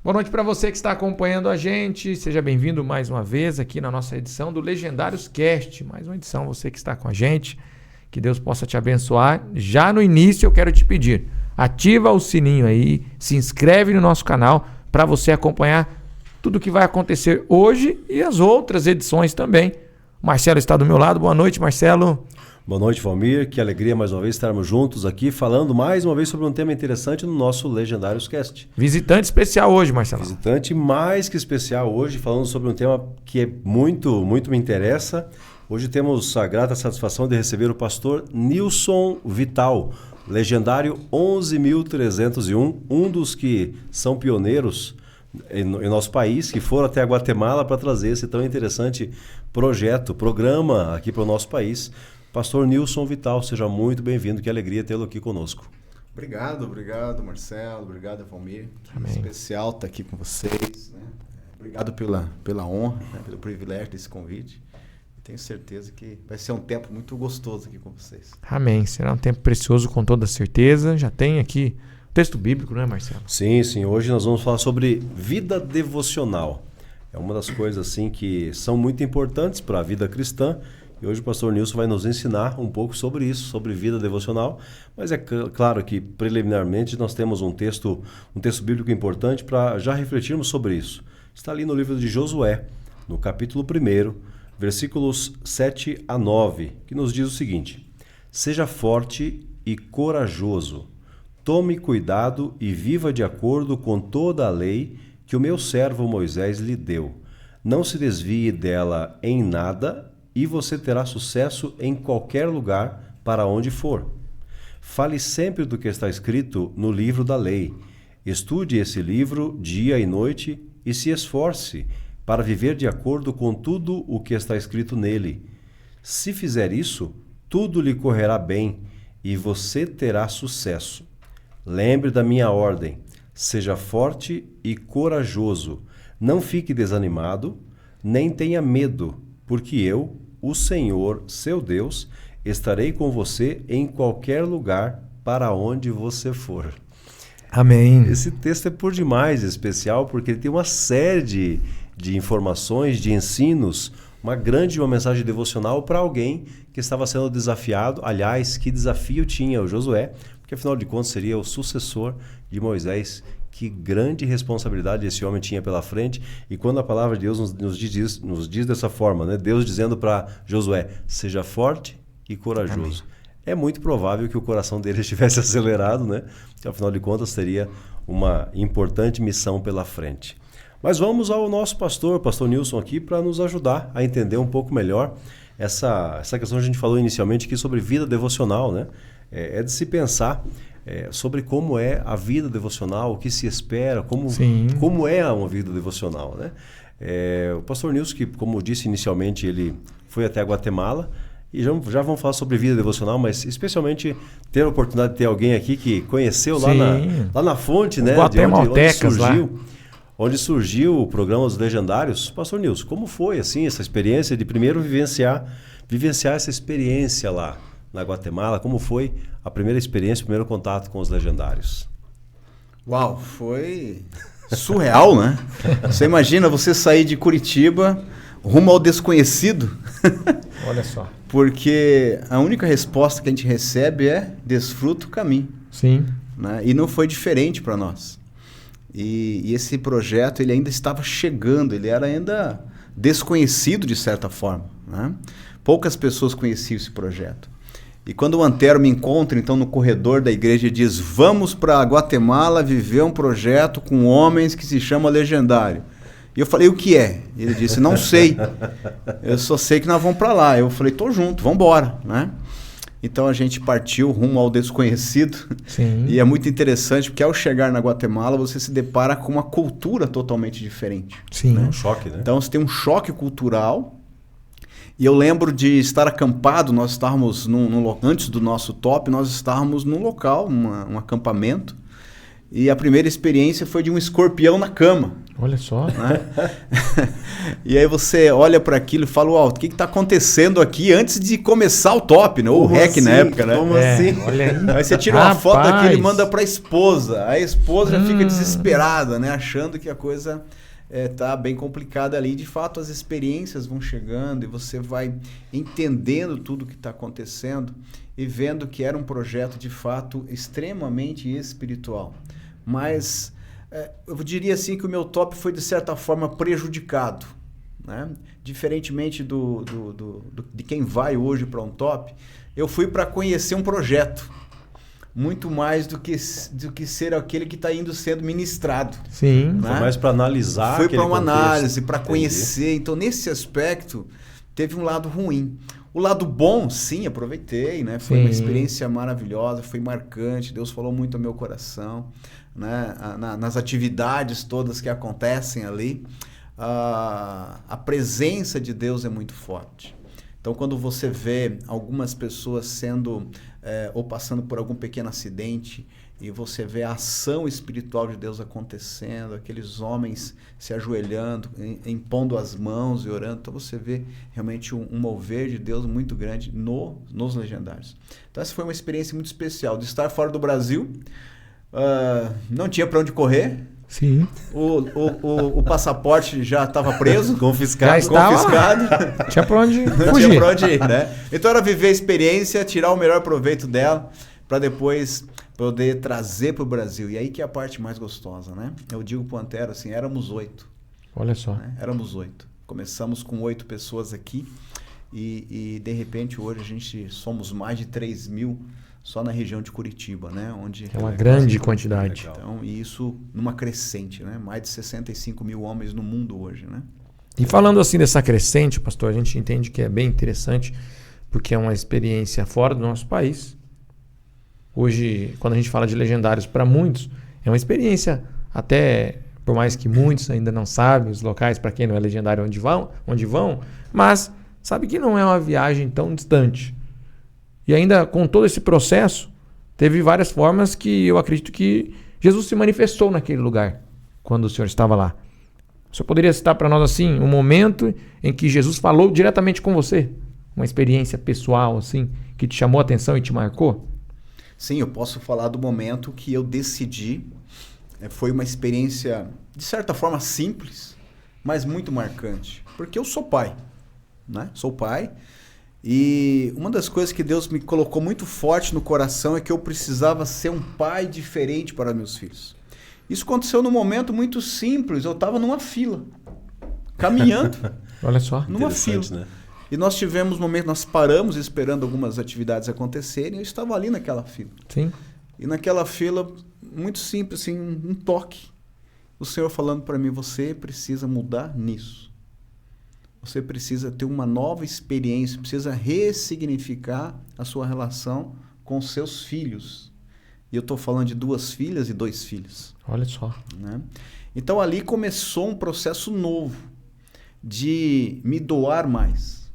Boa noite para você que está acompanhando a gente. Seja bem-vindo mais uma vez aqui na nossa edição do Legendários Cast. Mais uma edição, você que está com a gente. Que Deus possa te abençoar. Já no início eu quero te pedir, ativa o sininho aí, se inscreve no nosso canal para você acompanhar tudo o que vai acontecer hoje e as outras edições também. O Marcelo está do meu lado. Boa noite, Marcelo. Boa noite, Valmir. Que alegria mais uma vez estarmos juntos aqui falando mais uma vez sobre um tema interessante no nosso Legendários Cast. Visitante especial hoje, Marcelo. Visitante mais que especial hoje, falando sobre um tema que é muito me interessa. Hoje temos a grata satisfação de receber o pastor Nilson Vital, legendário 11.301, um dos que são pioneiros em nosso país, que foram até a Guatemala para trazer esse tão interessante programa aqui para o nosso país. Pastor Nilson Vital, seja muito bem-vindo, que alegria tê-lo aqui conosco. Obrigado, Marcelo, obrigado, Valmir. Amém. Especial estar aqui com vocês, né? Obrigado pela honra, né? Pelo privilégio desse convite. Tenho certeza que vai ser um tempo muito gostoso aqui com vocês. Amém, será um tempo precioso com toda certeza. Já tem aqui o texto bíblico, não é, Marcelo? Sim, hoje nós vamos falar sobre vida devocional. É uma das coisas assim que são muito importantes para a vida cristã. E hoje o pastor Nilson vai nos ensinar um pouco sobre isso, sobre vida devocional. Mas é claro que, preliminarmente, nós temos um texto bíblico importante para já refletirmos sobre isso. Está ali no livro de Josué, no capítulo 1, versículos 7 a 9, que nos diz o seguinte: seja forte e corajoso, tome cuidado e viva de acordo com toda a lei que o meu servo Moisés lhe deu. Não se desvie dela em nada, e você terá sucesso em qualquer lugar para onde for. Fale sempre do que está escrito no livro da lei. Estude esse livro dia e noite e se esforce para viver de acordo com tudo o que está escrito nele. Se fizer isso, tudo lhe correrá bem e você terá sucesso. Lembre da minha ordem. Seja forte e corajoso. Não fique desanimado, nem tenha medo, porque eu, o Senhor, seu Deus, estarei com você em qualquer lugar para onde você for. Amém. Esse texto é por demais especial, porque ele tem uma série de informações, de ensinos, uma mensagem devocional para alguém que estava sendo desafiado. Aliás, que desafio tinha o Josué, porque afinal de contas seria o sucessor de Moisés. Que grande responsabilidade esse homem tinha pela frente. E quando a palavra de Deus nos diz dessa forma, né? Deus dizendo para Josué, seja forte e corajoso. Amém. É muito provável que o coração dele estivesse acelerado, né? Afinal de contas, teria uma importante missão pela frente. Mas vamos ao nosso pastor Nilson aqui, para nos ajudar a entender um pouco melhor essa questão que a gente falou inicialmente aqui sobre vida devocional, né? É de se pensar sobre como é a vida devocional, o que se espera, como é uma vida devocional, né? O pastor Nilson, que como disse inicialmente, ele foi até a Guatemala, e já vamos falar sobre vida devocional, mas especialmente ter a oportunidade de ter alguém aqui que conheceu lá na fonte, né? Onde surgiu o programa Os Legendários. Pastor Nilson, como foi assim essa experiência de primeiro vivenciar essa experiência lá na Guatemala? Como foi a primeira experiência, o primeiro contato com os Legendários? Uau, foi surreal, né? Você imagina você sair de Curitiba rumo ao desconhecido. Olha só. Porque a única resposta que a gente recebe é desfruta o caminho. Sim. Né? E não foi diferente para nós. E esse projeto ele ainda estava chegando, ele era ainda desconhecido de certa forma, né? Poucas pessoas conheciam esse projeto. E quando o Antero me encontra então no corredor da igreja e diz: vamos para Guatemala viver um projeto com homens que se chama Legendário. E eu falei: o que é? Ele disse: não sei, eu só sei que nós vamos para lá. Eu falei: tô junto, vamos embora, né? Então a gente partiu rumo ao desconhecido. Sim. E é muito interessante porque ao chegar na Guatemala você se depara com uma cultura totalmente diferente. Sim. Né? Um choque, né? Então você tem um choque cultural. E eu lembro de estar acampado, nós estávamos antes do nosso top, nós estávamos num local, um acampamento. E a primeira experiência foi de um escorpião na cama. Olha só. Né? E aí você olha para aquilo e fala, uau, o que está acontecendo aqui antes de começar o top, né? Ou o REC assim? na época, né? Como assim? Olha aí. Aí você tira uma foto Rapaz. daquilo e manda para a esposa. A esposa já fica desesperada, né? Achando que a coisa tá bem complicada ali. De fato, as experiências vão chegando e você vai entendendo tudo o que está acontecendo e vendo que era um projeto, de fato, extremamente espiritual. Mas eu diria assim que o meu top foi, de certa forma, prejudicado. Né? Diferentemente de quem vai hoje para um top, eu fui para conhecer um projeto. Muito mais do que ser aquele que está indo sendo ministrado. Sim. Né? Foi mais para analisar. Foi para uma contexto. análise, para Entendi. conhecer. Então, nesse aspecto, teve um lado ruim. O lado bom, sim, aproveitei, né? Foi uma experiência maravilhosa, foi marcante. Deus falou muito ao meu coração, né? Nas atividades todas que acontecem ali. A presença de Deus é muito forte. Então, quando você vê algumas pessoas sendo ou passando por algum pequeno acidente e você vê a ação espiritual de Deus acontecendo, aqueles homens se ajoelhando, impondo as mãos e orando, então você vê realmente um mover de Deus muito grande nos Legendários. Então, essa foi uma experiência muito especial, de estar fora do Brasil, não tinha para onde correr. Sim. O passaporte já estava preso, Confiscado. Já estava. confiscado. Tinha pra onde Não fugir. tinha pra onde ir, né? Então era viver a experiência, tirar o melhor proveito dela, para depois poder trazer para o Brasil. E aí que é a parte mais gostosa, né? Eu digo pro Antero assim, éramos 8. Olha só. Né? Éramos 8. Começamos com 8 pessoas aqui e de repente hoje a gente somos mais de 3.000 só na região de Curitiba, né? Onde É uma grande quantidade. Legal. Então, e isso numa crescente, né? Mais de 65 mil homens no mundo hoje, né? E falando assim dessa crescente, pastor, a gente entende que é bem interessante, porque é uma experiência fora do nosso país. Hoje, quando a gente fala de Legendários, para muitos, é uma experiência, até por mais que muitos ainda não sabem os locais, para quem não é legendário, onde vão, mas sabe que não é uma viagem tão distante. E ainda com todo esse processo, teve várias formas que eu acredito que Jesus se manifestou naquele lugar, quando o senhor estava lá. O senhor poderia citar para nós assim um momento em que Jesus falou diretamente com você? Uma experiência pessoal assim que te chamou a atenção e te marcou? Sim, eu posso falar do momento que eu decidi. Foi uma experiência, de certa forma, simples, mas muito marcante. Porque eu sou pai, né? Sou pai. E uma das coisas que Deus me colocou muito forte no coração é que eu precisava ser um pai diferente para meus filhos. Isso aconteceu num momento muito simples. Eu estava numa fila, caminhando. Olha só. Numa fila. Né? E nós tivemos momentos, nós paramos esperando algumas atividades acontecerem, eu estava ali naquela fila. Sim. E naquela fila, muito simples, assim, um toque. O Senhor falando para mim, você precisa mudar nisso. Você precisa ter uma nova experiência, precisa ressignificar a sua relação com seus filhos. E eu estou falando de 2 filhas e 2 filhos. Olha só. Né? Então ali começou um processo novo de me doar mais.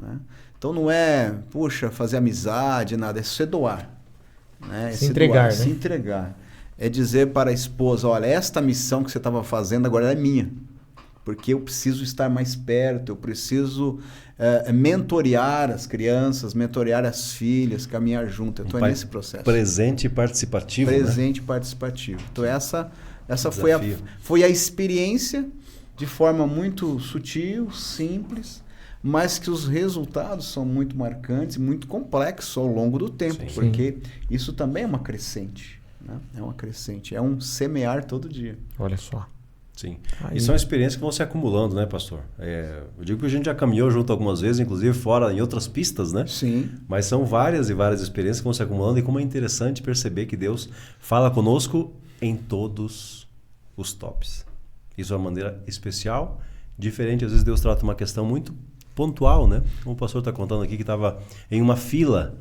Né? Então não é, puxa, fazer amizade, nada, é se doar. Né? Se entregar, doar, né? Se entregar. É dizer para a esposa, olha, esta missão que você estava fazendo agora é minha. Porque eu preciso estar mais perto, eu preciso mentorear as crianças, mentorear as filhas, caminhar junto. Eu estou nesse processo. Presente e participativo, Presente né? e participativo. Então essa Desafio. foi a experiência de forma muito sutil, simples, mas que os resultados são muito marcantes e muito complexos ao longo do tempo, Sim. porque isso também é uma crescente. Né? É uma crescente, é um semear todo dia. Olha só. Sim. Aí. E são experiências que vão se acumulando, né, pastor? Eu digo que a gente já caminhou junto algumas vezes, inclusive fora em outras pistas, né? Sim. Mas são várias e várias experiências que vão se acumulando e como é interessante perceber que Deus fala conosco em todos os tops. Isso é uma maneira especial, diferente. Às vezes Deus trata uma questão muito pontual, né? Como o pastor está contando aqui que estava em uma fila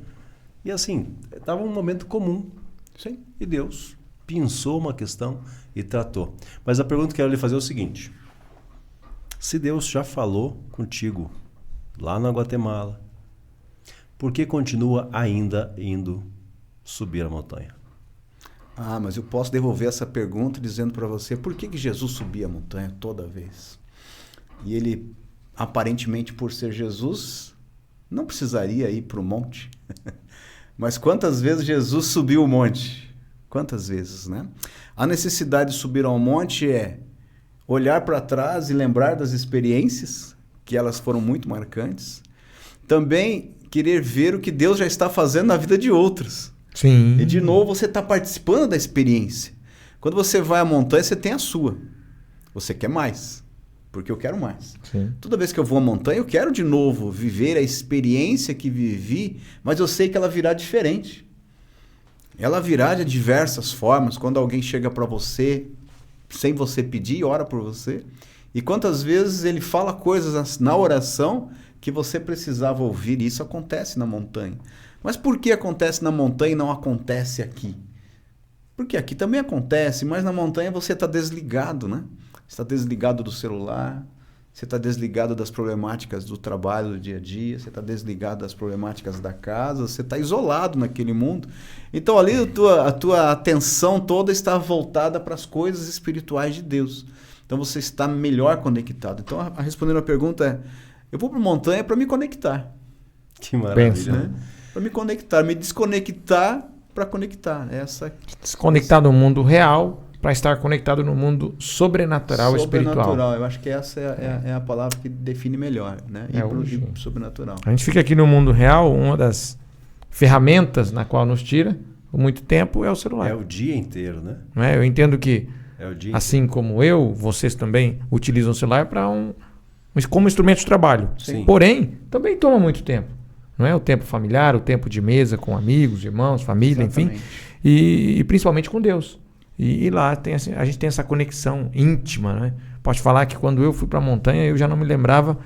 e assim, estava um momento comum. Sim. E Deus pensou uma questão e tratou. Mas a pergunta que eu quero lhe fazer é o seguinte: se Deus já falou contigo lá na Guatemala, por que continua ainda indo subir a montanha? Ah, mas eu posso devolver essa pergunta dizendo para você, por que Jesus subia a montanha toda vez? E ele, aparentemente por ser Jesus, não precisaria ir para o monte. Mas quantas vezes Jesus subiu o monte? Quantas vezes, né? A necessidade de subir ao monte é olhar para trás e lembrar das experiências, que elas foram muito marcantes. Também querer ver o que Deus já está fazendo na vida de outros. Sim. E de novo você está participando da experiência. Quando você vai à montanha, você tem a sua. Você quer mais, porque eu quero mais. Sim. Toda vez que eu vou à montanha, eu quero de novo viver a experiência que vivi, mas eu sei que ela virá diferente. Ela virá de diversas formas. Quando alguém chega para você, sem você pedir, e ora por você. E quantas vezes ele fala coisas na oração que você precisava ouvir. E isso acontece na montanha. Mas por que acontece na montanha e não acontece aqui? Porque aqui também acontece, mas na montanha você está desligado, né? Você está desligado do celular, você está desligado das problemáticas do trabalho do dia a dia, você está desligado das problemáticas da casa, você está isolado naquele mundo. Então ali a tua atenção toda está voltada para as coisas espirituais de Deus. Então você está melhor conectado. Então respondendo a pergunta é, eu vou para a montanha para me conectar. Que maravilha, né? Para me conectar, me desconectar para conectar. Desconectar do mundo real para estar conectado no mundo sobrenatural, espiritual. Eu acho que essa é a palavra que define melhor, né? E sobrenatural. A gente fica aqui no mundo real, uma das ferramentas na qual nos tira por muito tempo é o celular. É o dia inteiro, né? Não é? Eu entendo que, assim inteiro. como eu, vocês também utilizam o celular para como instrumento de trabalho. Sim. Porém, também toma muito tempo. Não é? O tempo familiar, o tempo de mesa com amigos, irmãos, família, Exatamente. enfim. E principalmente com Deus. E lá a gente tem essa conexão íntima. Né? Posso falar que quando eu fui para a montanha, eu já não me lembrava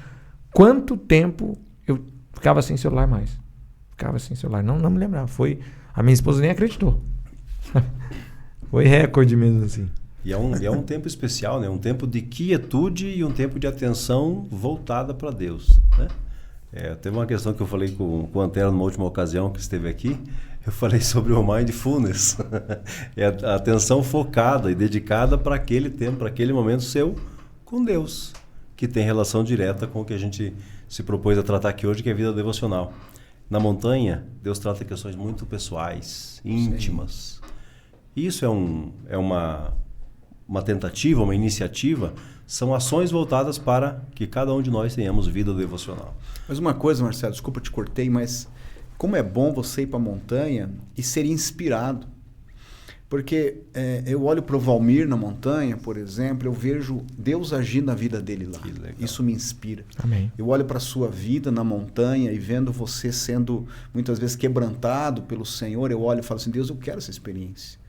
quanto tempo eu ficava sem celular mais. Ficava sem celular. Não me lembrava. A minha esposa nem acreditou. Foi recorde mesmo assim. E é um tempo especial, né? Um tempo de quietude e um tempo de atenção voltada para Deus, né? Teve uma questão que eu falei com o Antero numa última ocasião que esteve aqui. Eu falei sobre o mindfulness. É a atenção focada e dedicada para aquele tempo, para aquele momento seu com Deus, que tem relação direta com o que a gente se propôs a tratar aqui hoje, que é a vida devocional. Na montanha, Deus trata questões muito pessoais, íntimas. Isso é uma tentativa, uma iniciativa, são ações voltadas para que cada um de nós tenhamos vida devocional. Mas uma coisa, Marcelo, desculpa, eu te cortei, mas como é bom você ir para a montanha e ser inspirado. Porque eu olho para o Valmir na montanha, por exemplo, eu vejo Deus agir na vida dele lá. Isso me inspira. Amém. Eu olho para a sua vida na montanha e vendo você sendo muitas vezes quebrantado pelo Senhor, eu olho e falo assim, Deus, eu quero essa experiência.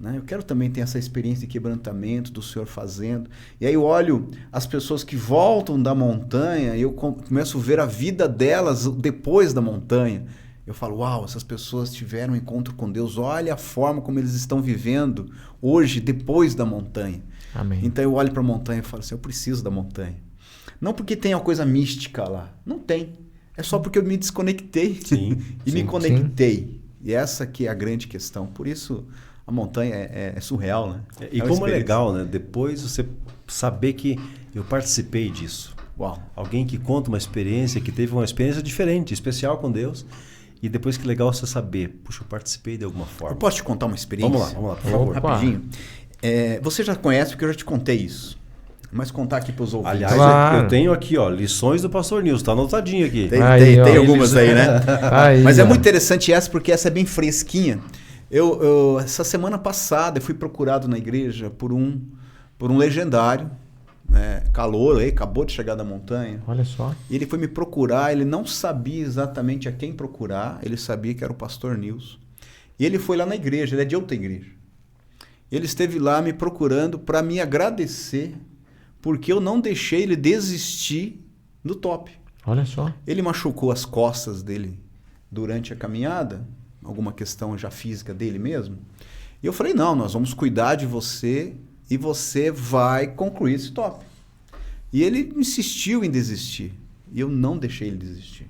Né? Eu quero também ter essa experiência de quebrantamento do Senhor fazendo. E aí eu olho as pessoas que voltam da montanha e eu começo a ver a vida delas depois da montanha. Eu falo, uau, essas pessoas tiveram um encontro com Deus. Olha a forma como eles estão vivendo hoje, depois da montanha. Amém. Então eu olho para a montanha e falo assim, eu preciso da montanha. Não porque tem uma coisa mística lá. Não tem. É só porque eu me desconectei e me conectei. Sim. E essa que é a grande questão. Por isso... A montanha é surreal, né? E como é legal, né? Depois você saber que eu participei disso. Uau. Alguém que conta uma experiência, que teve uma experiência diferente, especial com Deus. E depois que legal você saber, puxa, eu participei de alguma forma. Eu posso te contar uma experiência? Vamos lá, por favor. Rapidinho. Você já conhece porque eu já te contei isso. Mas contar aqui para os ouvintes. Aliás, claro. Eu tenho aqui, lições do Pastor Nilson, tá anotadinho aqui. Tem algumas aí, né? Mas é muito interessante essa, porque essa é bem fresquinha. Essa semana passada eu fui procurado na igreja por um legendário, calor, acabou de chegar da montanha. Olha só. E ele foi me procurar, ele não sabia exatamente a quem procurar, ele sabia que era o pastor Nilson. E ele foi lá na igreja, ele é de outra igreja. Ele esteve lá me procurando para me agradecer, porque eu não deixei ele desistir do top. Olha só. Ele machucou as costas dele durante a caminhada, alguma questão já física dele mesmo. E eu falei, não, nós vamos cuidar de você e você vai concluir esse top. E ele insistiu em desistir. E eu não deixei ele desistir.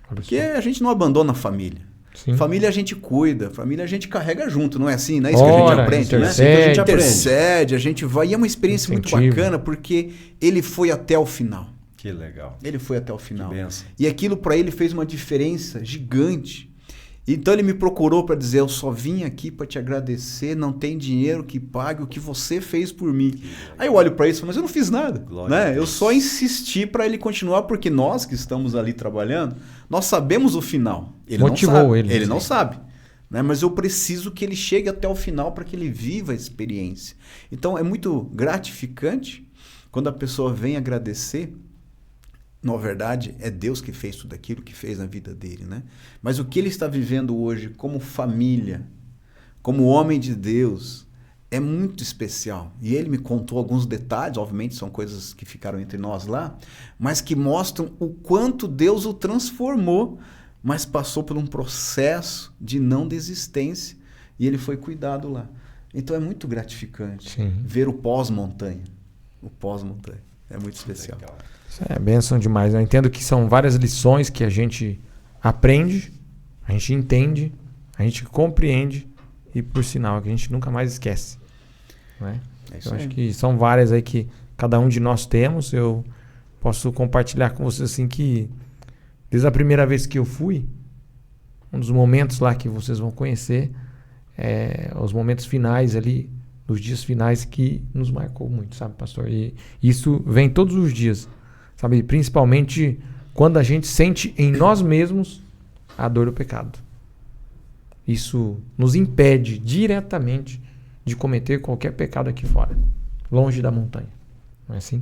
Porque a gente não abandona a família. Sim. Família a gente cuida, família a gente carrega junto, não é assim? Não é isso que a gente Ora, aprende, intercede. né? A gente intercede, a gente vai. E é uma experiência muito Incentivo. bacana, porque ele foi até o final. Que legal. Ele foi até o final. Que benção. E aquilo para ele fez uma diferença gigante. Então ele me procurou para dizer, eu só vim aqui para te agradecer, não tem dinheiro que pague o que você fez por mim. Aí eu olho para isso e falo, mas eu não fiz nada. Glória a Né? Deus. Eu só insisti para ele continuar, porque nós que estamos ali trabalhando, nós sabemos o final. Ele Motivou não sabe. ele. Ele não sabe. Né? Mas eu preciso que ele chegue até o final para que ele viva a experiência. Então é muito gratificante quando a pessoa vem agradecer. Na verdade, é Deus que fez tudo aquilo que fez na vida dele, né? Mas o que ele está vivendo hoje como família, como homem de Deus, é muito especial. E ele me contou alguns detalhes, obviamente são coisas que ficaram entre nós lá, mas que mostram o quanto Deus o transformou, mas passou por um processo de não desistência e ele foi cuidado lá. Então é muito gratificante ver o pós-montanha. O pós-montanha. É muito especial. Legal. Isso é bênção demais. Eu entendo que são várias lições que a gente aprende, a gente entende, a gente compreende e, por sinal, que a gente nunca mais esquece. Né? Eu acho que são várias aí que cada um de nós temos. Eu posso compartilhar com vocês assim que desde a primeira vez que eu fui, um dos momentos lá que vocês vão conhecer, os momentos finais ali, os dias finais que nos marcou muito, sabe, pastor? E isso vem todos os dias. Sabe, principalmente quando a gente sente em nós mesmos a dor do pecado. Isso nos impede diretamente de cometer qualquer pecado aqui fora, longe da montanha. Não é assim?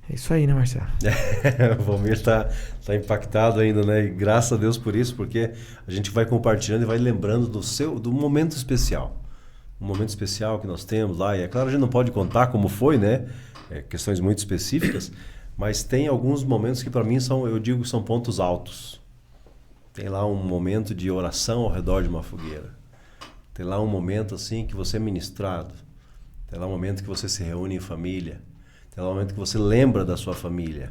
É isso aí, né, Marcelo? O Valmir está impactado ainda, né? E graças a Deus por isso, porque a gente vai compartilhando e vai lembrando do momento especial. Um momento especial que nós temos lá. E é claro, a gente não pode contar como foi, né? Questões muito específicas, mas tem alguns momentos que para mim são pontos altos. Tem lá um momento de oração ao redor de uma fogueira. Tem lá um momento assim que você é ministrado. Tem lá um momento que você se reúne em família. Tem lá um momento que você lembra da sua família.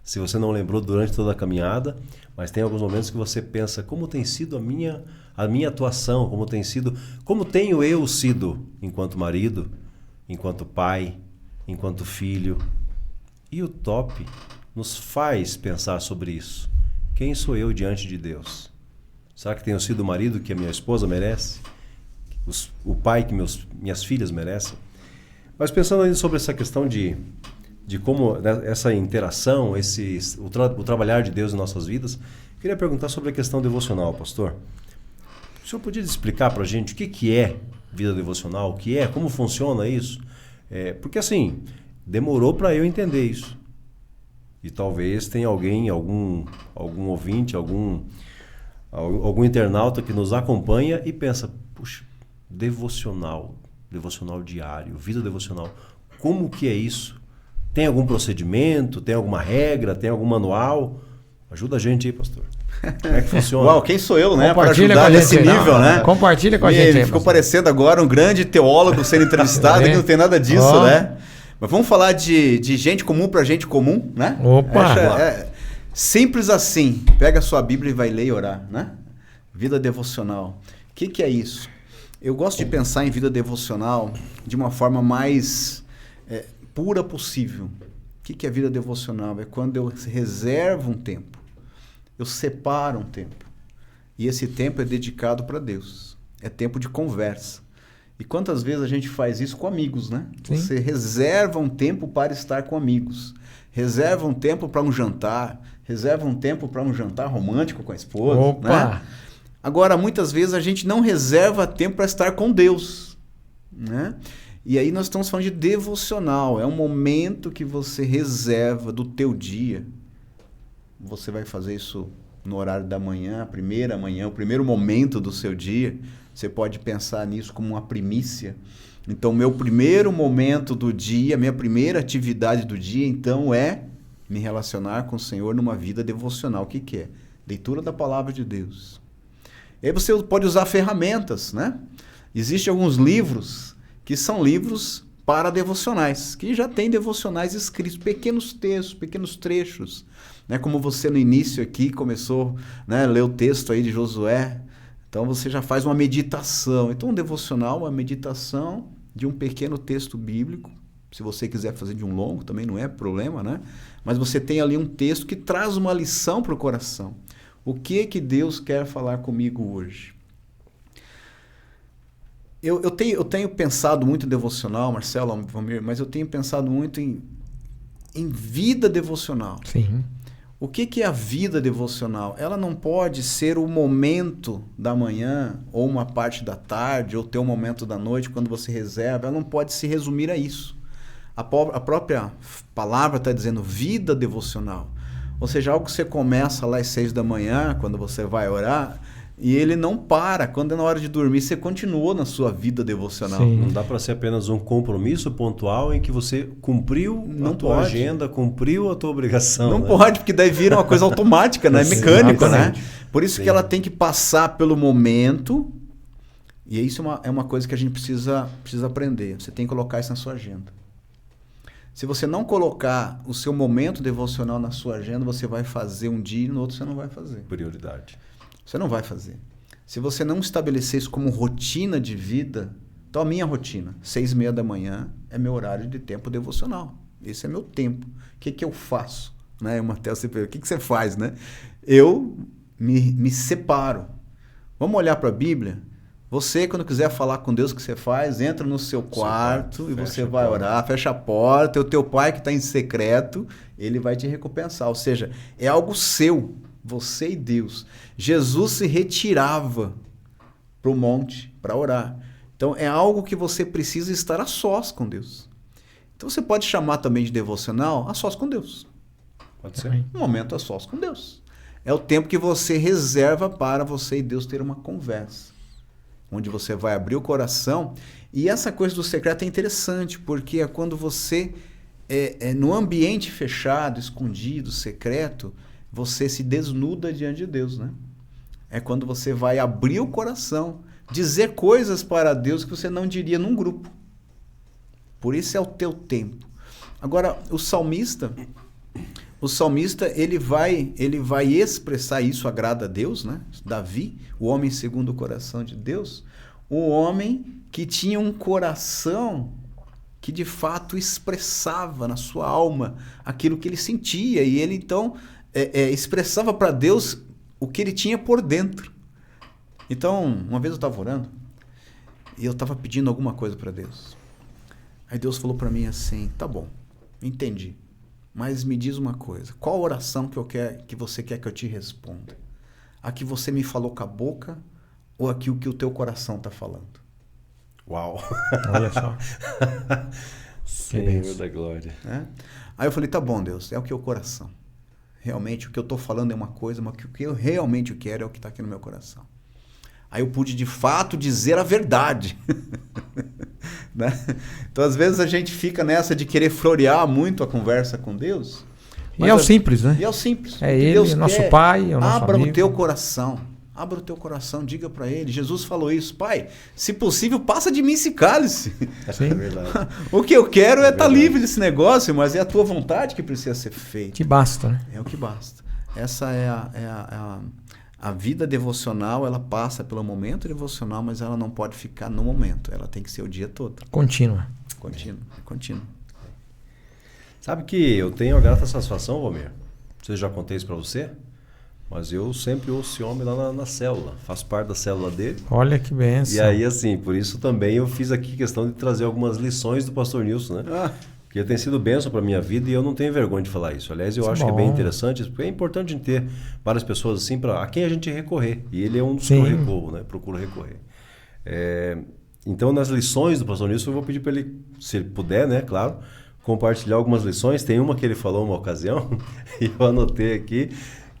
Se você não lembrou durante toda a caminhada, mas tem alguns momentos que você pensa como tem sido a minha atuação, como tenho eu sido enquanto marido, enquanto pai, enquanto filho. E o top nos faz pensar sobre isso. Quem sou eu diante de Deus? Será que tenho sido o marido que a minha esposa merece? O pai que minhas filhas merecem? Mas pensando ainda sobre essa questão de como, né, essa interação, o trabalhar de Deus em nossas vidas, queria perguntar sobre a questão devocional, pastor. O senhor podia explicar para a gente o que é vida devocional, como funciona isso? Porque assim, demorou para eu entender isso. E talvez tenha algum ouvinte, algum internauta que nos acompanha e pensa, puxa, devocional diário, vida devocional, como que é isso? Tem algum procedimento, tem alguma regra, tem algum manual? Ajuda a gente aí, pastor. Como é que funciona? Uau, quem sou eu, né? Para Compartilha ajudar com a nesse gente aí, nível, né? Compartilha com a gente aí, Ficou pastor. parecendo agora um grande teólogo sendo entrevistado, que não tem nada disso, né? Mas vamos falar de gente comum para gente comum, né? Opa! Simples assim. Pega a sua Bíblia e vai ler e orar, né? Vida devocional. O que é isso? Eu gosto de pensar em vida devocional de uma forma mais pura possível. O que é vida devocional? É quando eu reservo um tempo. Eu separo um tempo. E esse tempo é dedicado para Deus. É tempo de conversa. E quantas vezes a gente faz isso com amigos, né? Sim. Você reserva um tempo para estar com amigos. Reserva um tempo para um jantar. Reserva um tempo para um jantar romântico com a esposa. Opa! Né? Agora, muitas vezes a gente não reserva tempo para estar com Deus, né? E aí nós estamos falando de devocional. É um momento que você reserva do teu dia. Você vai fazer isso no horário da manhã, o primeiro momento do seu dia. Você pode pensar nisso como uma primícia. Então, meu primeiro momento do dia, minha primeira atividade do dia, então, é me relacionar com o Senhor numa vida devocional. O que é? Leitura da Palavra de Deus. E aí você pode usar ferramentas, né? Existem alguns livros que são livros para devocionais, que já tem devocionais escritos, pequenos textos, pequenos trechos, né? Como você no início aqui começou, né, a ler o texto aí de Josué, então você já faz uma meditação. Então um devocional, uma meditação de um pequeno texto bíblico. Se você quiser fazer de um longo, também não é problema, né? Mas você tem ali um texto que traz uma lição para o coração. O que Deus quer falar comigo hoje? Eu tenho pensado muito em devocional, Marcelo, mas eu tenho pensado muito em vida devocional. Sim. O que é a vida devocional? Ela não pode ser o momento da manhã, ou uma parte da tarde, ou ter um momento da noite, quando você reserva. Ela não pode se resumir a isso. A própria palavra está dizendo vida devocional. Ou seja, algo que você começa lá às 6 da manhã, quando você vai orar, e ele não para. Quando é na hora de dormir, você continuou na sua vida devocional. Sim. Não dá para ser apenas um compromisso pontual em que você cumpriu a tua agenda, cumpriu a tua obrigação. Não né? pode, porque daí vira uma coisa automática, né? Mecânica, né? Exatamente. Por isso Sim. que ela tem que passar pelo momento, e isso é uma coisa que a gente precisa aprender. Você tem que colocar isso na sua agenda. Se você não colocar o seu momento devocional na sua agenda, você vai fazer um dia e no outro você não vai fazer. Prioridade. Você não vai fazer. Se você não estabelecer isso como rotina de vida, então a minha rotina, 6:30 da manhã, é meu horário de tempo devocional. Esse é meu tempo. O que eu faço? Né? O Matheus sempre pergunta, o que você faz? Né? Eu me separo. Vamos olhar para a Bíblia? Você, quando quiser falar com Deus, o que você faz? Entra no seu quarto e você vai orar, fecha a porta, e o teu pai que está em secreto, ele vai te recompensar. Ou seja, é algo seu, você e Deus. Jesus se retirava para o monte para orar. Então, é algo que você precisa estar a sós com Deus. Então, você pode chamar também de devocional a sós com Deus. Pode ser. Um momento a sós com Deus. É o tempo que você reserva para você e Deus ter uma conversa, onde você vai abrir o coração. E essa coisa do secreto é interessante, porque é quando você, no ambiente fechado, escondido, secreto, você se desnuda diante de Deus, né? É quando você vai abrir o coração, dizer coisas para Deus que você não diria num grupo. Por isso é o teu tempo. Agora, o salmista, ele vai expressar isso, agrada a Deus, né? Davi, o homem segundo o coração de Deus, o homem que tinha um coração que de fato expressava na sua alma aquilo que ele sentia, e ele então expressava para Deus o que ele tinha por dentro. Então, uma vez eu estava orando e eu estava pedindo alguma coisa para Deus. Aí Deus falou para mim assim, tá bom, entendi. Mas me diz uma coisa, qual oração que você quer que eu te responda? A que você me falou com a boca ou a que o teu coração está falando? Uau! Olha só. Senhor da glória. Aí eu falei, tá bom, Deus, é o que é o coração. Realmente o que eu estou falando é uma coisa, mas o que eu realmente quero é o que está aqui no meu coração. Aí eu pude de fato dizer a verdade. Né? Então às vezes a gente fica nessa de querer florear muito a conversa com Deus. E é o simples, né? E é o simples. É ele, Deus nosso Pai, é o nosso abra amigo. o teu coração. Abra o teu coração, diga para ele. Jesus falou isso. Pai, se possível, passa de mim esse cálice. Sim. É verdade. O que eu quero é estar livre desse negócio, mas é a tua vontade que precisa ser feita. Que basta, né? É o que basta. Essa é a vida devocional, ela passa pelo momento devocional, mas ela não pode ficar no momento. Ela tem que ser o dia todo. Contínua. Contínuo. Sabe que eu tenho a grata satisfação, Valmir. Não sei se já contei isso para você, mas eu sempre ouço esse homem lá na célula. Faço parte da célula dele. Olha que benção. E aí, assim, por isso também eu fiz aqui questão de trazer algumas lições do pastor Nilson, né? Porque tem sido bênção para a minha vida e eu não tenho vergonha de falar isso. Aliás, eu acho que é bem interessante, porque é importante a gente ter várias pessoas assim a quem a gente recorrer. E ele é um dos que eu recorro, né? Procuro recorrer. Então, nas lições do pastor Nilson, eu vou pedir para ele, se ele puder, né? Claro, compartilhar algumas lições. Tem uma que ele falou uma ocasião, e eu anotei aqui,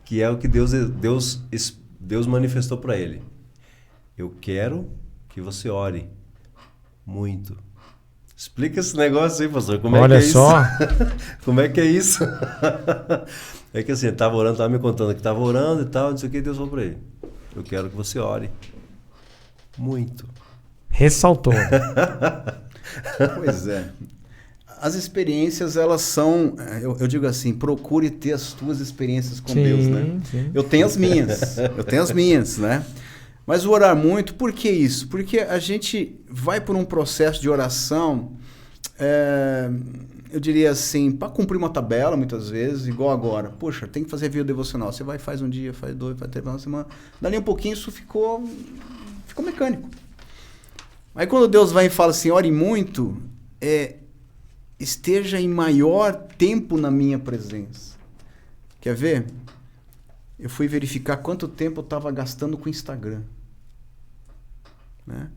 que é o que Deus manifestou para ele. Eu quero que você ore muito. Explica esse negócio aí, pastor. Olha só. Como é que é isso? É que assim, ele estava orando, estava me contando que estava orando e tal, não sei o que, Deus falou para ele. Eu quero que você ore muito. Ressaltou. Pois é. As experiências, elas são... Eu digo assim, procure ter as tuas experiências com Deus, né? Sim. Eu tenho as minhas, né? Mas o orar muito, por que isso? Porque a gente vai por um processo de oração, eu diria assim, para cumprir uma tabela, muitas vezes, igual agora. Poxa, tem que fazer vida devocional. Você vai, faz um dia, faz 2, faz 3, faz uma semana. Dali um pouquinho, isso ficou mecânico. Aí quando Deus vai e fala assim, ore muito, esteja em maior tempo na minha presença. Quer ver? Eu fui verificar quanto tempo eu estava gastando com o Instagram. Né?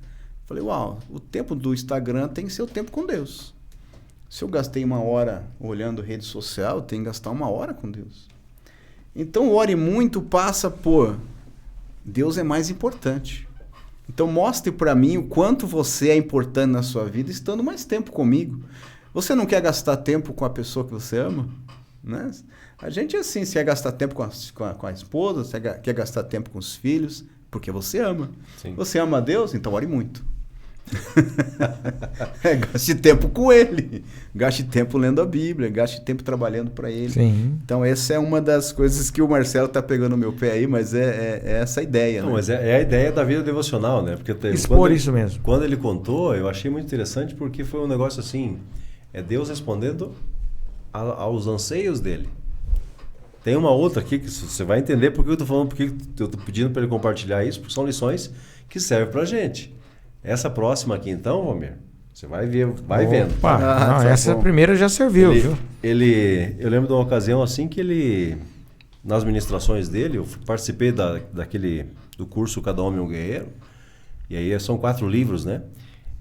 Falei, uau, o tempo do Instagram tem que ser o tempo com Deus. Se eu gastei 1 hora olhando rede social, eu tenho que gastar 1 hora com Deus. Então, ore muito passa por Deus é mais importante. Então, mostre para mim o quanto você é importante na sua vida estando mais tempo comigo. Você não quer gastar tempo com a pessoa que você ama? Né? A gente é assim, você quer gastar tempo com a esposa, você quer gastar tempo com os filhos, porque você ama. Sim. Você ama a Deus? Então ore muito. Gaste tempo com Ele. Gaste tempo lendo a Bíblia, gaste tempo trabalhando para Ele. Sim. Então essa é uma das coisas que o Marcelo está pegando no meu pé aí, mas é essa a ideia. Não, né? mas é a ideia da vida devocional, né? Porque Expor isso mesmo. Quando ele contou, eu achei muito interessante porque foi um negócio assim, Deus respondendo aos anseios dele. Tem uma outra aqui que você vai entender porque eu estou falando, porque eu estou pedindo para ele compartilhar isso, porque são lições que servem para a gente. Essa próxima aqui então, Valmir, você vai ver, vai vendo. Não, essa primeira já serviu, viu? Eu lembro de uma ocasião assim que ele, nas ministrações dele, eu participei do curso Cada Homem um Guerreiro, e aí são 4 livros, né?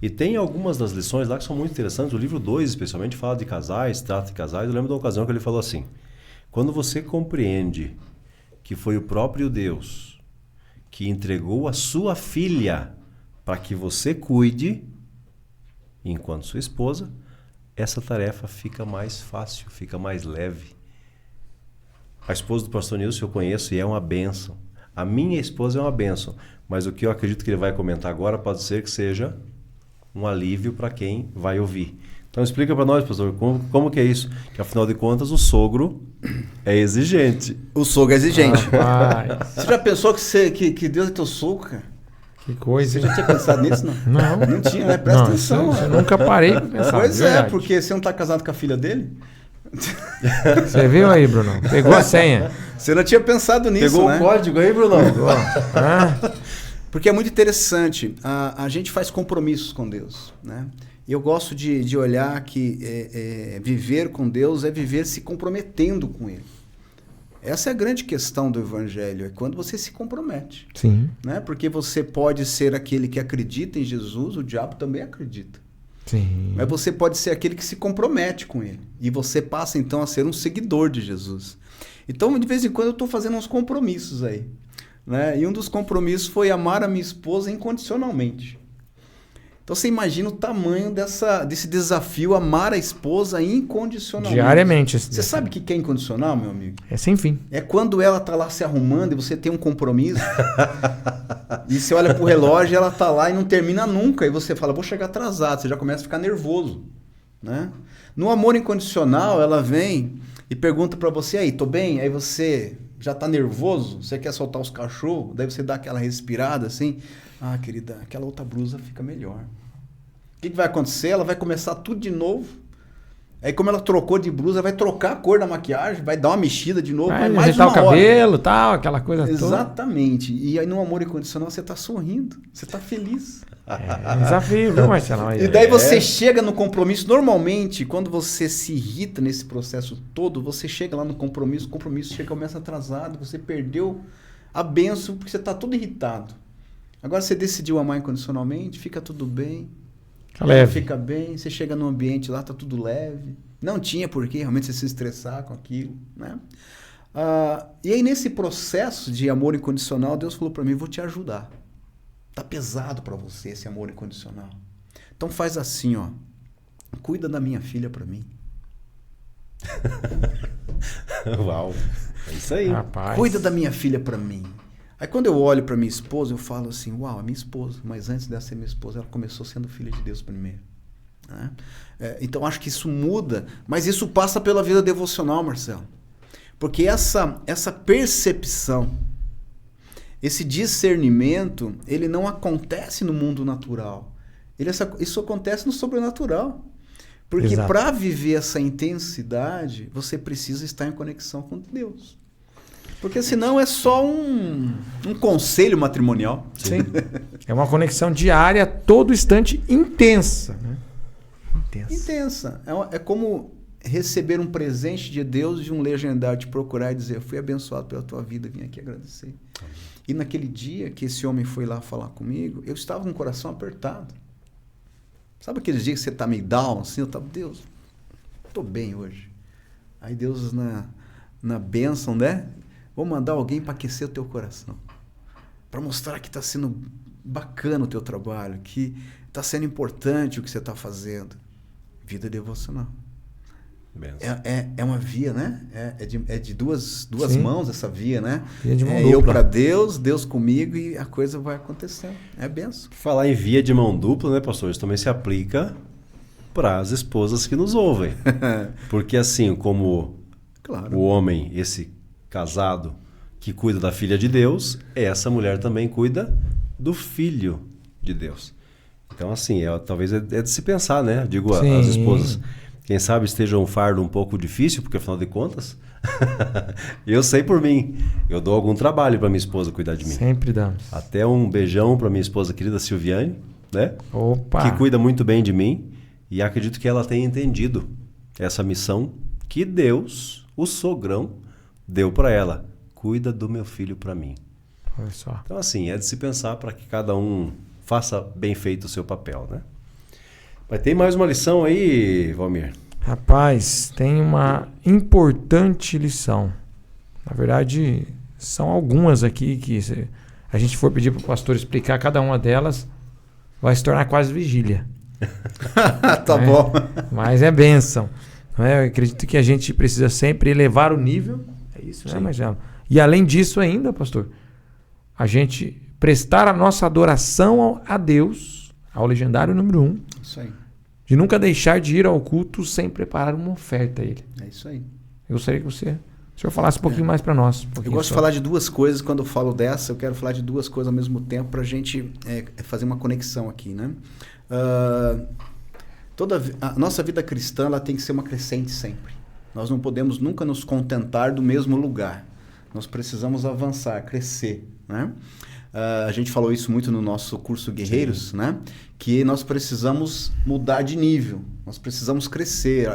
E tem algumas das lições lá que são muito interessantes. O livro 2, especialmente, fala de casais, trata de casais. Eu lembro de uma ocasião que ele falou assim, quando você compreende que foi o próprio Deus que entregou a sua filha para que você cuide, enquanto sua esposa, essa tarefa fica mais fácil, fica mais leve. A esposa do pastor Nilson eu conheço e é uma bênção. A minha esposa é uma bênção, mas o que eu acredito que ele vai comentar agora pode ser que seja um alívio para quem vai ouvir. Então explica para nós, pastor, como que é isso? Que afinal de contas o sogro é exigente. O sogro é exigente. Rapaz. Você já pensou que Deus é teu sogro, cara? Que coisa. Você já tinha pensado nisso, não? Não tinha, né? Presta atenção. Eu nunca parei pra pensar. Pois verdade. porque você não está casado com a filha dele? Você viu aí, Bruno? Pegou a senha. Você não tinha pensado nisso, Pegou né? o código aí, Bruno? Porque é muito interessante. A gente faz compromissos com Deus, né? Eu gosto de olhar que viver com Deus é viver se comprometendo com Ele. Essa é a grande questão do Evangelho, é quando você se compromete. Sim. Né? Porque você pode ser aquele que acredita em Jesus, o diabo também acredita. Sim. Mas você pode ser aquele que se compromete com Ele. E você passa então a ser um seguidor de Jesus. Então, de vez em quando, eu estou fazendo uns compromissos aí. Né? E um dos compromissos foi amar a minha esposa incondicionalmente. Então você imagina o tamanho desse desafio, amar a esposa incondicionalmente. Diariamente. Você sabe o que é incondicional, meu amigo? É sem fim. É quando ela está lá se arrumando e você tem um compromisso. E você olha pro relógio e ela está lá e não termina nunca. E você fala, vou chegar atrasado. Você já começa a ficar nervoso. Né? No amor incondicional, ela vem e pergunta para você, aí, tô bem? Aí você já está nervoso, você quer soltar os cachorros, daí você dá aquela respirada assim, ah, querida, aquela outra blusa fica melhor. O que vai acontecer? Ela vai começar tudo de novo. Aí como ela trocou de blusa, vai trocar a cor da maquiagem, vai dar uma mexida de novo, Vai mais ajeitar uma o hora. cabelo, tal, aquela coisa toda. Exatamente. E aí no amor incondicional você está sorrindo, você está feliz. É desafio, viu, Marcelo? E daí você chega no compromisso. Normalmente, quando você se irrita nesse processo todo, você chega lá no compromisso, o compromisso chega, começa atrasado, você perdeu a bênção porque você está todo irritado. Agora você decidiu amar incondicionalmente, fica tudo bem. Fica leve. Fica bem, você chega no ambiente lá, tá tudo leve. Não tinha por que realmente você se estressar com aquilo, né? E aí nesse processo de amor incondicional, Deus falou para mim, vou te ajudar. Tá pesado para você esse amor incondicional. Então faz assim, ó. Cuida da minha filha para mim. Uau, é isso aí. Rapaz. Cuida da minha filha para mim. Aí quando eu olho para minha esposa, eu falo assim, uau, a minha esposa. Mas antes dela ser minha esposa, ela começou sendo filha de Deus primeiro. né? Então acho que isso muda, mas isso passa pela vida devocional, Marcelo. Porque essa percepção, esse discernimento, ele não acontece no mundo natural. Isso acontece no sobrenatural. Porque para viver essa intensidade, você precisa estar em conexão com Deus. Porque senão é só um conselho matrimonial. Sim. É uma conexão diária, todo instante, intensa. Né? Intensa. É como receber um presente de Deus, de um legendário te procurar e dizer: eu fui abençoado pela tua vida, vim aqui agradecer. E naquele dia que esse homem foi lá falar comigo, eu estava com o coração apertado. Sabe aqueles dias que você está meio down, assim? Eu estava: Deus, estou bem hoje. Aí Deus, na bênção, né? Vou mandar alguém para aquecer o teu coração. Para mostrar que está sendo bacana o teu trabalho, que está sendo importante o que você está fazendo. Vida devocional. É uma via, né? É de duas mãos essa via, né? Via de mão dupla. Eu para Deus, Deus comigo, e a coisa vai acontecendo. É benção. Falar em via de mão dupla, né, pastor? Isso também se aplica para as esposas que nos ouvem. Porque assim, como o homem, esse casado que cuida da filha de Deus, essa mulher também cuida do filho de Deus. Então, assim, talvez é de se pensar, né? Digo, as esposas, quem sabe esteja um fardo um pouco difícil, porque afinal de contas, eu sei por mim, eu dou algum trabalho para minha esposa cuidar de mim. Sempre damos. Até um beijão para minha esposa querida Silviane, né? Opa! Que cuida muito bem de mim, e acredito que ela tenha entendido essa missão que Deus, o sogrão, deu para ela. Cuida do meu filho para mim. Olha só. Então, assim, é de se pensar para que cada um faça bem feito o seu papel, né? Mas tem mais uma lição aí, Valmir? Rapaz, tem uma importante lição. Na verdade, são algumas aqui que, se a gente for pedir para o pastor explicar cada uma delas, vai se tornar quase vigília. Tá bom. Mas é bênção. Não é? Eu acredito que a gente precisa sempre elevar o nível. É isso, né, Marcelo? E além disso ainda, pastor, a gente prestar a nossa adoração a Deus, ao legendário número 1. Isso aí. De nunca deixar de ir ao culto sem preparar uma oferta a Ele. É isso aí. Eu gostaria que o senhor falasse um pouquinho mais para nós. Eu gosto de falar de duas coisas. Quando eu falo dessa, eu quero falar de duas coisas ao mesmo tempo para a gente fazer uma conexão aqui, né? A nossa vida cristã, ela tem que ser uma crescente sempre. Nós não podemos nunca nos contentar do mesmo lugar. Nós precisamos avançar, crescer, né? A gente falou isso muito no nosso curso Guerreiros, né? Que nós precisamos mudar de nível, nós precisamos crescer,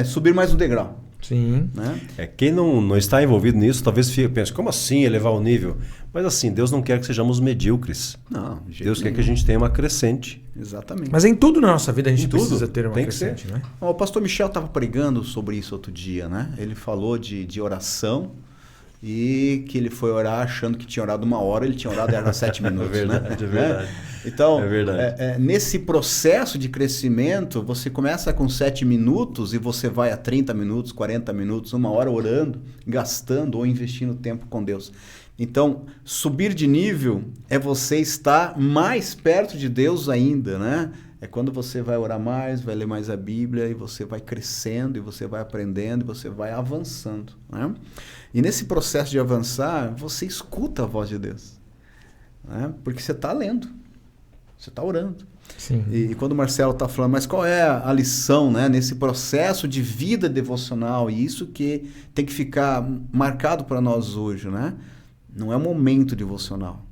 subir mais um degrau. Sim. Né? Quem não está envolvido nisso, talvez pense, como assim elevar o nível? Mas assim, Deus não quer que sejamos medíocres. Não, Deus quer que a gente tenha uma crescente. Exatamente. Mas em tudo na nossa vida a gente Em tudo, precisa ter uma tem que crescente, ser. né? O pastor Michel estava pregando sobre isso outro dia, né? Ele falou de oração e que ele foi orar achando que tinha orado 1 hora, ele tinha orado era 7 minutos. É verdade, né? é verdade. Então, é verdade. Nesse processo de crescimento, você começa com 7 minutos e você vai a 30 minutos, 40 minutos, 1 hora orando, gastando ou investindo tempo com Deus. Então, subir de nível é você estar mais perto de Deus ainda, né? É quando você vai orar mais, vai ler mais a Bíblia e você vai crescendo e você vai aprendendo e você vai avançando, né? E nesse processo de avançar, você escuta a voz de Deus, né? Porque você está lendo, você está orando. Sim. E quando o Marcelo está falando, mas qual é a lição, né? Nesse processo de vida devocional, e isso que tem que ficar marcado para nós hoje, né? Não é um momento devocional.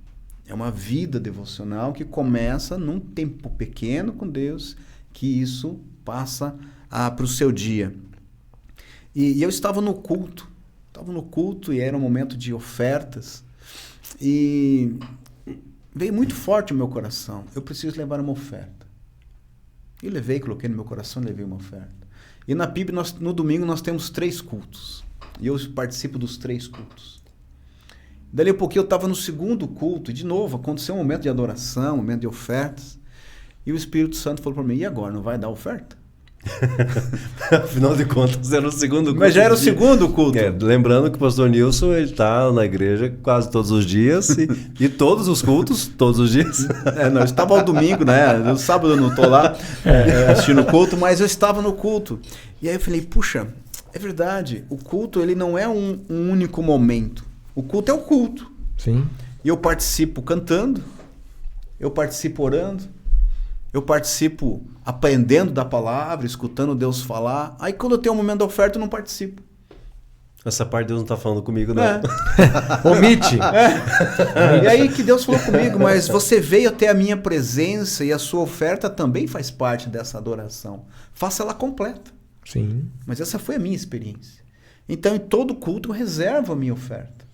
É uma vida devocional que começa num tempo pequeno com Deus, que isso passa para o seu dia. E eu estava no culto. E era um momento de ofertas. E veio muito forte o meu coração. Eu preciso levar uma oferta. E levei, coloquei no meu coração, levei uma oferta. E na PIB, no domingo, nós temos 3 cultos. E eu participo dos 3 cultos. Dali a pouquinho eu estava no segundo culto, e de novo aconteceu um momento de adoração, um momento de ofertas, e o Espírito Santo falou para mim, e agora, não vai dar oferta? Afinal de contas, era o segundo culto. Mas já era o do dia. segundo culto. Lembrando que o pastor Nilson, ele tá na igreja quase todos os dias e todos os cultos, todos os dias. Não, eu estava ao domingo, né? No sábado eu não estou lá assistindo o culto, mas eu estava no culto. E aí eu falei, puxa, é verdade, o culto ele não é um único momento. O culto é o culto. Sim. E eu participo cantando, eu participo orando, eu participo aprendendo da palavra, escutando Deus falar. Aí quando eu tenho um momento da oferta, eu não participo. Essa parte Deus não tá falando comigo, não. Omite. E aí que Deus falou comigo, mas você veio até a minha presença e a sua oferta também faz parte dessa adoração. Faça ela completa. Sim. Mas essa foi a minha experiência. Então, em todo culto, eu reservo a minha oferta.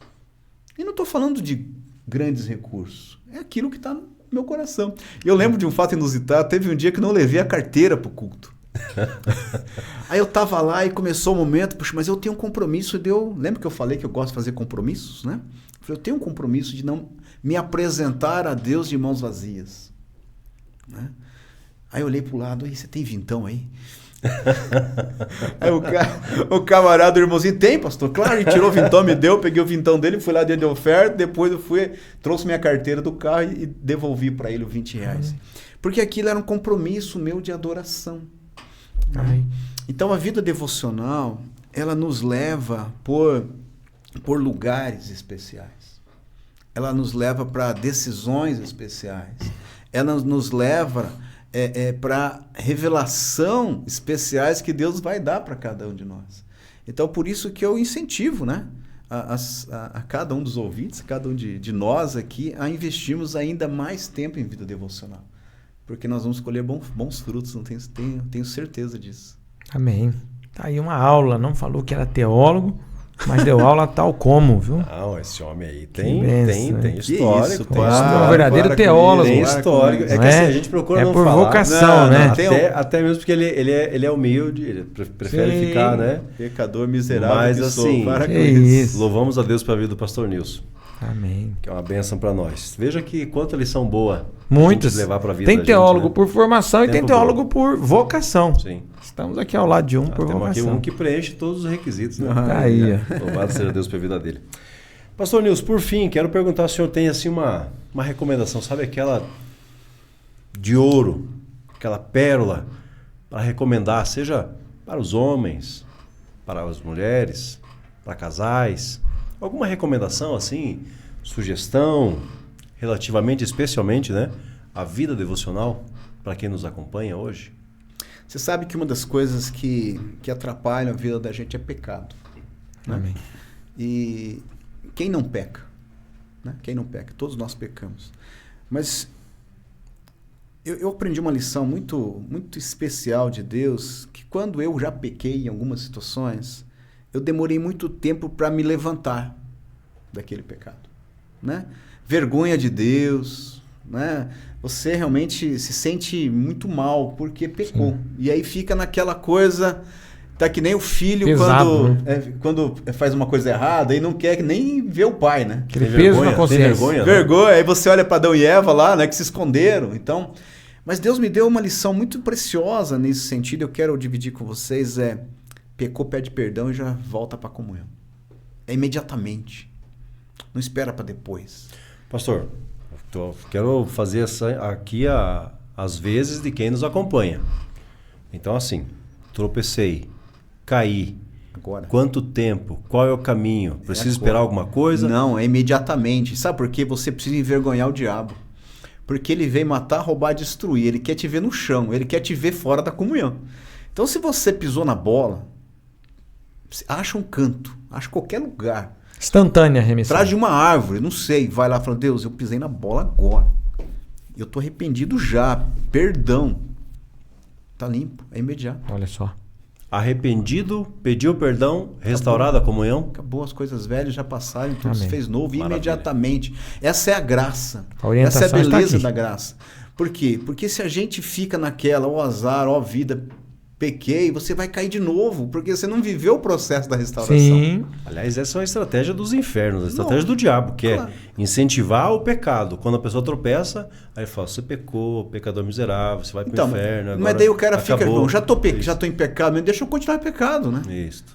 E não estou falando de grandes recursos. É aquilo que está no meu coração. E eu lembro de um fato inusitado. Teve um dia que eu não levei a carteira para o culto. Aí eu estava lá e começou o momento. Puxa, mas eu tenho um compromisso. Lembra que eu falei que eu gosto de fazer compromissos, né? Eu falei, eu tenho um compromisso de não me apresentar a Deus de mãos vazias. Né? Aí eu olhei para o lado. Aí, você tem vintão aí? Aí o camarada, o irmãozinho, tem, pastor? Claro, ele tirou o vintão, me deu, peguei o vintão dele, fui lá dentro de oferta, depois eu trouxe minha carteira do carro e devolvi para ele os R$20. Porque aquilo era um compromisso meu de adoração. Ai. Então a vida devocional, ela nos leva por lugares especiais. Ela nos leva para decisões especiais. Ela nos leva para revelação especiais que Deus vai dar para cada um de nós. Então, por isso que eu incentivo, né, a cada um dos ouvintes, a cada um de nós aqui, a investirmos ainda mais tempo em vida devocional. Porque nós vamos colher bons frutos, não tenho certeza disso. Amém. Tá aí uma aula. Não falou que era teólogo, mas deu aula tal como, viu? Não, esse homem aí tem histórico, histórico. tem Um verdadeiro teólogo. Tem histórico. É que assim, a gente procura não por falar. vocação, né? Até mesmo porque ele é humilde, ele prefere ficar, né? Pecador miserável. Mas que assim, sou, para com isso. Louvamos a Deus pela vida do pastor Nilson, Amém. que é uma bênção para nós. Veja que quanta lição boa. Muitas. Levar pra vida Tem da teólogo gente, né? por formação e tem teólogo por vocação. Sim. Estamos aqui ao lado de um por Temos aqui vocação. um que preenche todos os requisitos, né? Tá aí, ó. Louvado seja Deus pela vida dele. Pastor Nilson, por fim, quero perguntar se o senhor tem assim uma recomendação, sabe aquela de ouro, aquela pérola para recomendar, seja para os homens, para as mulheres, para casais, alguma recomendação assim, sugestão, relativamente, especialmente, né, a vida devocional para quem nos acompanha hoje? Você sabe que uma das coisas que atrapalham a vida da gente é pecado. Né? Amém. E quem não peca? Né? Quem não peca? Todos nós pecamos. Mas eu aprendi uma lição muito, muito especial de Deus, que quando eu já pequei em algumas situações, eu demorei muito tempo para me levantar daquele pecado. Né? Vergonha de Deus, né? Você realmente se sente muito mal porque pecou. Sim. E aí fica naquela coisa, tá que nem o filho pesado, quando faz uma coisa errada e não quer nem ver o pai, né? Aquele peso na consciência. Vergonha. Aí você olha para Adão e Eva lá, né, que se esconderam. Então, mas Deus me deu uma lição muito preciosa nesse sentido. Eu quero dividir com vocês. Pecou, pede perdão e já volta para a comunhão. É imediatamente. Não espera para depois. Pastor, quero fazer aqui as vezes de quem nos acompanha. Então, assim, tropecei, caí. Agora. Quanto tempo? Qual é o caminho? Preciso esperar alguma coisa? Não, é imediatamente. Sabe por quê? Você precisa envergonhar o diabo. Porque ele vem matar, roubar, destruir. Ele quer te ver no chão. Ele quer te ver fora da comunhão. Então, se você pisou na bola, acha um canto, acha qualquer lugar. Instantânea remissão. Atrás de uma árvore, não sei. Vai lá e fala, Deus, eu pisei na bola agora. Eu tô arrependido já. Perdão. Tá limpo, é imediato. Olha só. Arrependido, pediu perdão, restaurada a comunhão. Acabou, as coisas velhas já passaram, tudo se Amém. fez novo. Maravilha. Imediatamente. Essa é a graça. A orientação essa é a beleza está aqui. da graça. Por quê? Porque se a gente fica naquela, ó azar, ó vida, pequei, você vai cair de novo, porque você não viveu o processo da restauração. Sim. Aliás, essa é uma estratégia dos infernos, a estratégia do diabo, que é incentivar o pecado. Quando a pessoa tropeça, aí fala, você pecou, pecador miserável, você vai pro inferno. Agora mas daí o cara fica, acabou. irmão, já tô em pecado, mas deixa eu continuar em pecado, né? Isso.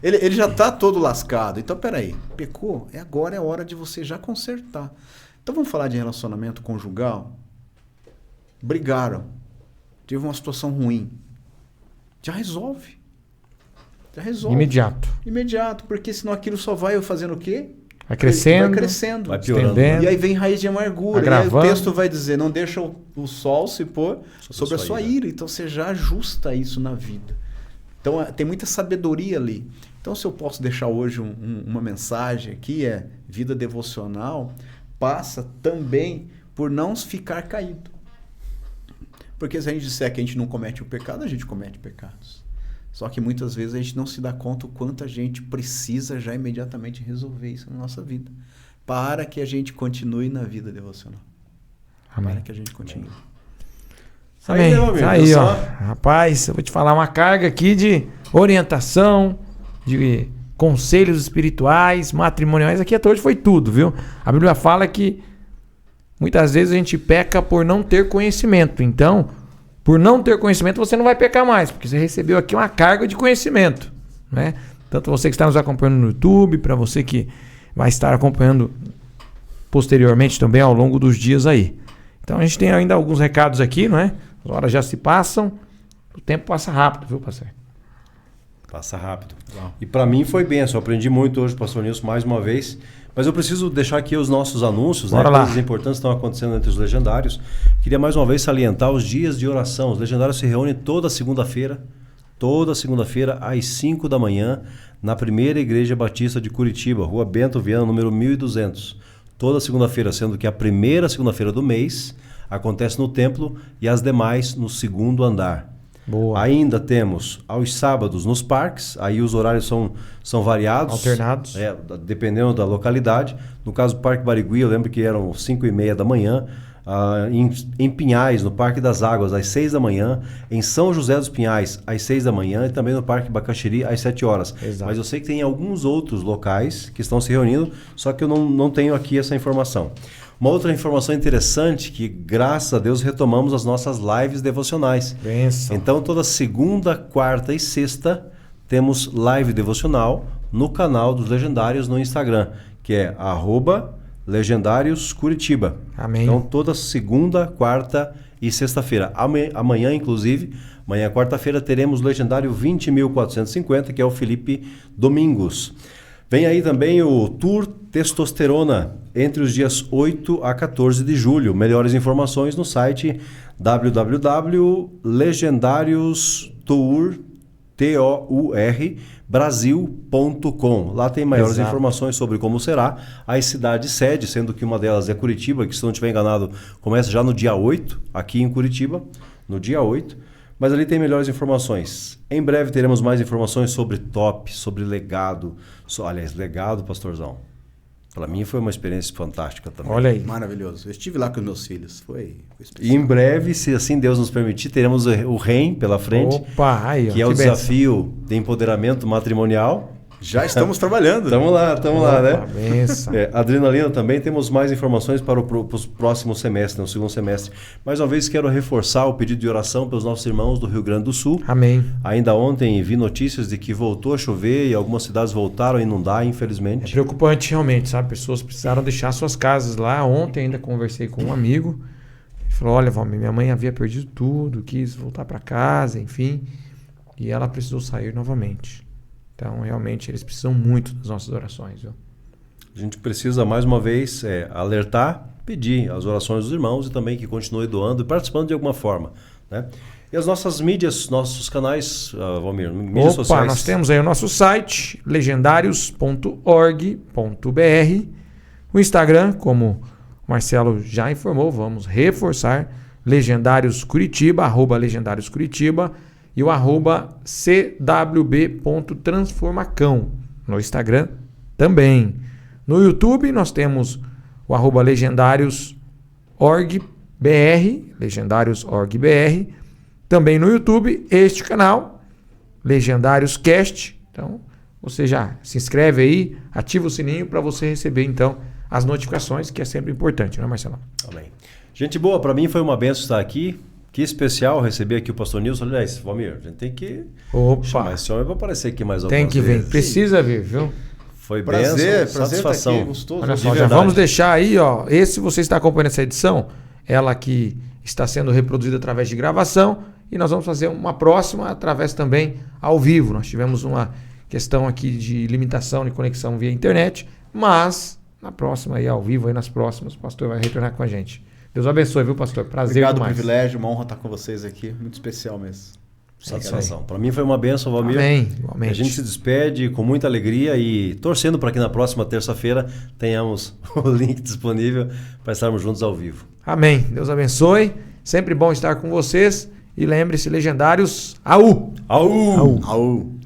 Ele já tá todo lascado. Então, peraí, pecou? Agora é hora de você já consertar. Então vamos falar de relacionamento conjugal? Brigaram. Teve uma situação ruim. Já resolve. Imediato, porque senão aquilo só vai fazendo o quê? Vai crescendo. Vai crescendo. Vai piorando. E aí vem raiz de amargura. Agravando. E aí o texto vai dizer, não deixa o sol se pôr sobre a sua ira. Então você já ajusta isso na vida. Então tem muita sabedoria ali. Então se eu posso deixar hoje uma mensagem aqui, é vida devocional, passa também por não ficar caído. Porque se a gente disser que a gente não comete o pecado, a gente comete pecados. Só que muitas vezes a gente não se dá conta o quanto a gente precisa já imediatamente resolver isso na nossa vida. Para que a gente continue na vida devocional. Amém. Para que a gente continue. Amém. Aí, meu amigo, Aí, ó. só... Rapaz, eu vou te falar uma carga aqui de orientação, de conselhos espirituais, matrimoniais. Aqui até hoje foi tudo, viu? A Bíblia fala que muitas vezes a gente peca por não ter conhecimento. Então, por não ter conhecimento, você não vai pecar mais, porque você recebeu aqui uma carga de conhecimento, né? Tanto você que está nos acompanhando no YouTube, para você que vai estar acompanhando posteriormente também ao longo dos dias aí. Então a gente tem ainda alguns recados aqui, não é? As horas já se passam, o tempo passa rápido, viu, parceiro? Passa rápido. E para mim foi benção. Eu aprendi muito hoje, pastor Nilson, mais uma vez. Mas eu preciso deixar aqui os nossos anúncios, né? Coisas importantes estão acontecendo entre os legendários. Queria mais uma vez salientar os dias de oração. Os legendários se reúnem toda segunda-feira às 5 da manhã, na Primeira Igreja Batista de Curitiba, Rua Bento Viana, número 1200. Toda segunda-feira, sendo que a primeira segunda-feira do mês acontece no templo e as demais no segundo andar. Boa. Ainda temos aos sábados nos parques, aí os horários são variados. Alternados. Dependendo da localidade. No caso do Parque Barigui, eu lembro que eram 5h30 da manhã. Em Pinhais, no Parque das Águas, às 6 da manhã. Em São José dos Pinhais, às 6 da manhã. E também no Parque Bacaxiri, às 7 horas. Exato. Mas eu sei que tem alguns outros locais que estão se reunindo, só que eu não tenho aqui essa informação. Uma outra informação interessante que, graças a Deus, retomamos as nossas lives devocionais. Benção. Então, toda segunda, quarta e sexta temos live devocional no canal dos Legendários no Instagram, que é @legendárioscuritiba. Amém. Então, toda segunda, quarta e sexta-feira. Amanhã, inclusive, amanhã, quarta-feira, teremos o Legendário 20.450, que é o Felipe Domingos. Vem aí também o Tour Testosterona, entre os dias 8 a 14 de julho. Melhores informações no site www.legendarioustour.brasil.com. Lá tem maiores informações sobre como será as cidades sede, sendo que uma delas é Curitiba, que, se não estiver enganado, começa já no dia 8, aqui em Curitiba, no dia 8. Mas ali tem melhores informações. Em breve teremos mais informações sobre top, sobre legado. Aliás, legado, pastorzão. Para mim foi uma experiência fantástica também. Olha aí. Maravilhoso. Eu estive lá com meus filhos. Foi especial. E em breve, se assim Deus nos permitir, teremos o REM pela frente. Opa, aí, ó, que é o desafio de empoderamento matrimonial. Já estamos trabalhando. Estamos lá, né? Benção. Adrenalina também, temos mais informações para os próximos semestres, no segundo semestre. Mais uma vez quero reforçar o pedido de oração pelos nossos irmãos do Rio Grande do Sul. Amém. Ainda ontem vi notícias de que voltou a chover e algumas cidades voltaram a inundar, É infelizmente. preocupante realmente, sabe? Pessoas precisaram deixar suas casas lá. Ontem ainda conversei com um amigo. Ele falou, olha, Valmir, minha mãe havia perdido tudo, quis voltar para casa, enfim. E ela precisou sair novamente. Então, realmente, eles precisam muito das nossas orações. Viu? A gente precisa, mais uma vez, alertar, pedir as orações dos irmãos e também que continue doando e participando de alguma forma, né? E as nossas mídias, nossos canais, Valmir, mídias sociais. Nós temos aí o nosso site, legendarios.org.br. O Instagram, como o Marcelo já informou, vamos reforçar, Legendários Curitiba, @Legendários Curitiba. E o @cwb.transformacão no Instagram também. No YouTube nós temos o @legendários.org.br, legendários.org.br. também no YouTube este canal, Legendários Cast. Então, você já se inscreve aí, ativa o sininho para você receber, então, as notificações, que é sempre importante, né, Marcelão? Amém. Gente boa, para mim foi uma benção estar aqui. Que especial receber aqui o pastor Nilson. Aliás, Valmir, a gente tem que chamar esse homem para aparecer aqui mais algumas vezes. Tem que vir, precisa vir, viu? Foi prazer, benção, satisfação. Tá aqui, gostoso. Olha só, já vamos deixar aí, ó. Esse você está acompanhando essa edição, ela que está sendo reproduzida através de gravação, e nós vamos fazer uma próxima através também ao vivo. Nós tivemos uma questão aqui de limitação de conexão via internet, mas na próxima aí ao vivo, aí nas próximas, o pastor vai retornar com a gente. Deus abençoe, viu, pastor? Prazer Obrigado, demais. privilégio, uma honra estar com vocês aqui. Muito especial mesmo. Satisfação. Para mim foi uma benção, Valmir. Amém, igualmente. A gente se despede com muita alegria e torcendo para que na próxima terça-feira tenhamos o link disponível para estarmos juntos ao vivo. Amém. Deus abençoe. Sempre bom estar com vocês. E lembre-se, legendários, AU! AU! Au!